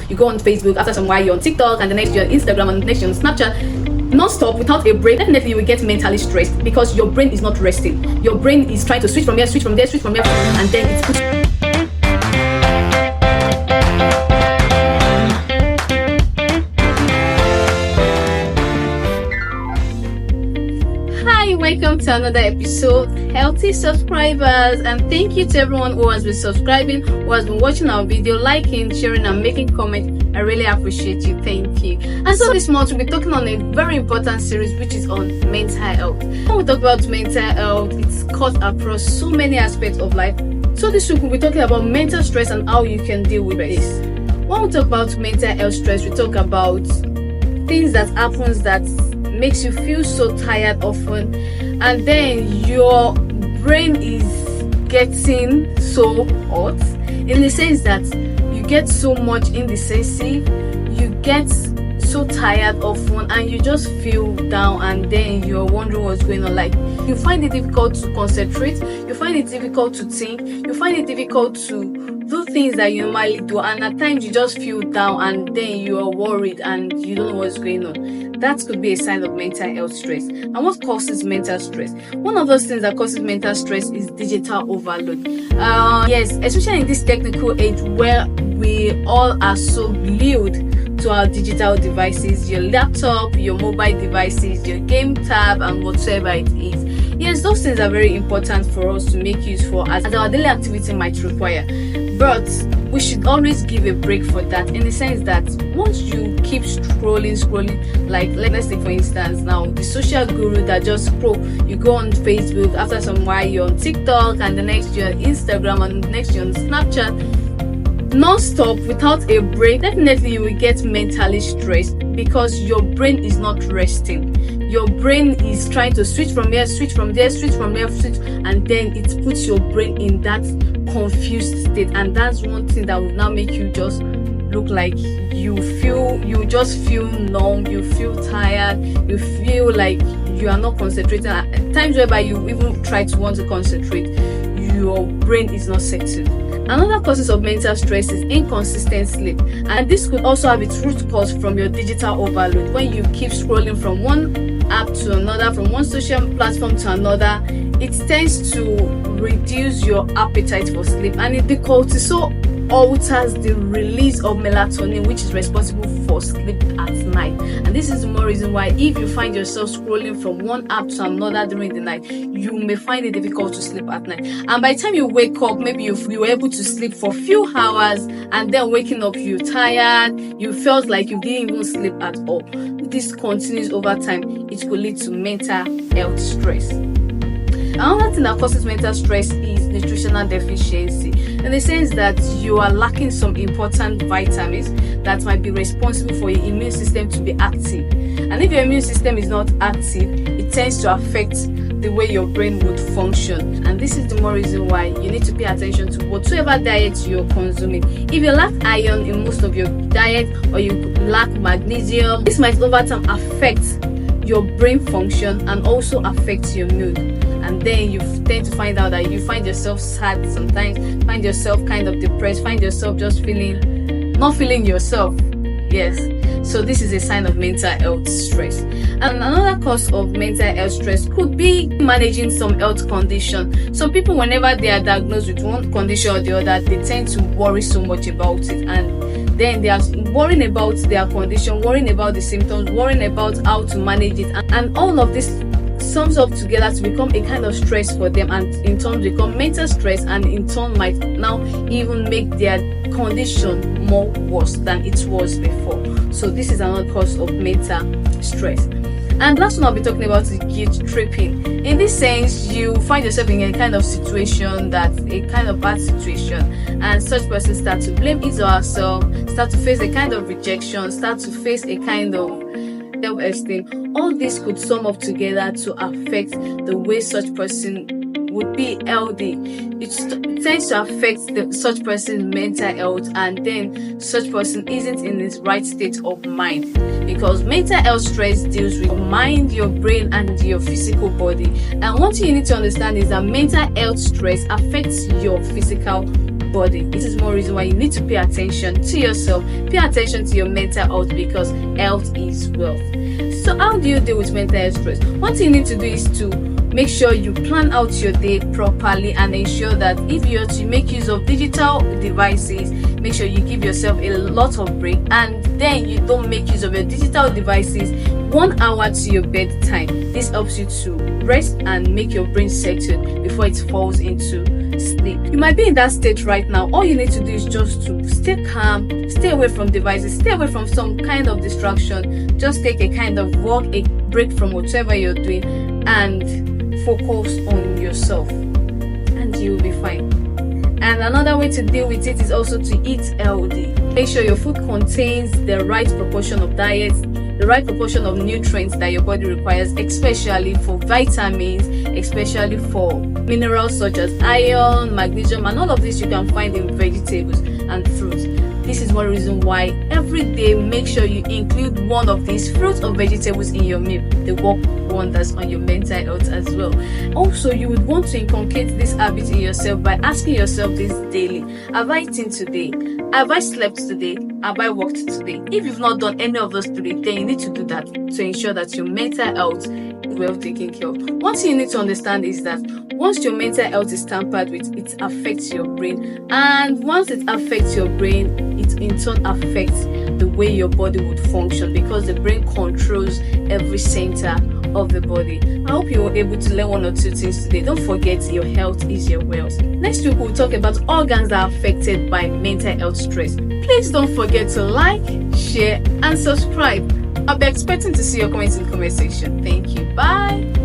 you go on Facebook, after some while you're on TikTok, and the next you're on Instagram, and the next you're on Snapchat, non-stop without a break, definitely you will get mentally stressed because your brain is not resting. Your brain is trying to switch from here, switch from there, switch from there, and then it's puts. Hi, welcome to another episode, healthy subscribers, and thank you to everyone who has been subscribing, who has been watching our video, liking, sharing, and making comments. I really appreciate you. Thank you. And so this month we'll be talking on a very important series, which is on mental health. When we talk about mental health, it's cut across so many aspects of life. So this week we'll be talking about mental stress and how you can deal with this. When we talk about mental health stress, we talk about things that happens that makes you feel so tired often, and then your brain is getting so hot in the sense that you get so much indecency, you get so tired often, and you just feel down, and then you're wondering what's going on. Like, you find it difficult to concentrate, you find it difficult to think, you find it difficult to do things that you normally do, and at times you just feel down, and then you are worried and you don't know what's going on. That could be a sign of mental health stress. And what causes mental stress? One of those things that causes mental stress is digital overload. Yes, especially in this technical age where we all are so glued to our digital devices, your laptop, your mobile devices, your game tab, and whatever it is. Yes, those things are very important for us to make use for as our daily activity might require. But we should always give a break for that, in the sense that once you keep scrolling, like let's say for instance now the social guru that just scroll, you go on Facebook, after some while you're on TikTok, and the next you're on Instagram, and the next you're on Snapchat, non-stop without a break, definitely you will get mentally stressed because your brain is not resting. Your brain is trying to switch from here, switch from there, switch from there, switch, and then it puts your brain in that confused state, and that's one thing that will now make you just look like you just feel numb, you feel tired, you feel like you are not concentrating. At times whereby you even try to want to concentrate, your brain is not settled. Another causes of mental stress is inconsistent sleep, and this could also have its root cause from your digital overload. When you keep scrolling from one app to another, from one social platform to another, it tends to reduce your appetite for sleep, and the cortisol alters the release of melatonin, which is responsible for sleep at night. And this is the more reason why if you find yourself scrolling from one app to another during the night, you may find it difficult to sleep at night, and by the time you wake up, maybe you were able to sleep for a few hours, and then waking up you're tired, you felt like you didn't even sleep at all. This continues over time, it could lead to mental health stress. Another thing that causes mental stress is nutritional deficiency, in the sense that you are lacking some important vitamins that might be responsible for your immune system to be active. And if your immune system is not active, it tends to affect the way your brain would function. And this is the more reason why you need to pay attention to whatever diet you're consuming. If you lack iron in most of your diet, or you lack magnesium, this might over time affect your brain function and also affect your mood. And then you tend to find out that you find yourself sad sometimes, find yourself kind of depressed, find yourself just not feeling yourself. Yes, so this is a sign of mental health stress. And another cause of mental health stress could be managing some health condition. Some people, whenever they are diagnosed with one condition or the other, they tend to worry so much about it, and then they are worrying about their condition, worrying about the symptoms, worrying about how to manage it, and all of this sums up together to become a kind of stress for them, and in turn become mental stress, and in turn might now even make their condition more worse than it was before. So this is another cause of mental stress. And last one I'll be talking about is guilt tripping. In this sense, you find yourself in a kind of situation, that's a kind of bad situation, and such person start to blame his or herself, start to face a kind of rejection, start to face a kind of self-esteem. All this could sum up together to affect the way such person would be healthy. It tends to affect such person's mental health, and then such person isn't in his right state of mind, because mental health stress deals with your mind, your brain, and your physical body. And one thing you need to understand is that mental health stress affects your physical body. This is more reason why you need to pay attention to yourself, pay attention to your mental health, because health is wealth. So how do you deal with mental health stress? One thing you need to do is to make sure you plan out your day properly and ensure that if you're to make use of digital devices, make sure you give yourself a lot of break, and then you don't make use of your digital devices 1 hour to your bedtime. This helps you to rest and make your brain settled before it falls into sleep. You might be in that state right now. All you need to do is just to stay calm, stay away from devices, stay away from some kind of distraction. Just take a kind of walk, a break from whatever you're doing, and focus on yourself, and you'll be fine. And another way to deal with it is also to eat healthy. Make sure your food contains the right proportion of diet, the right proportion of nutrients that your body requires, especially for vitamins, especially for minerals such as iron, magnesium, and all of this you can find in vegetables and fruits. This is one reason why every day make sure you include one of these fruits or vegetables in your meal. They work wonders on your mental health as well. Also, you would want to inculcate this habit in yourself by asking yourself this daily: have I eaten today? Have I slept today? Have I walked today? If you've not done any of those today, then you need to do that to ensure that your mental health is well taken care of. One thing you need to understand is that once your mental health is tampered with, it affects your brain, and once it affects your brain, it in turn affects the way your body would function, because the brain controls every center of the body. I hope you were able to learn one or two things today. Don't forget, your health is your wealth. Next week we'll talk about organs that are affected by mental health stress. Please don't forget to like, share, and subscribe. I'll be expecting to see your comments in the comment section. Thank you. Bye.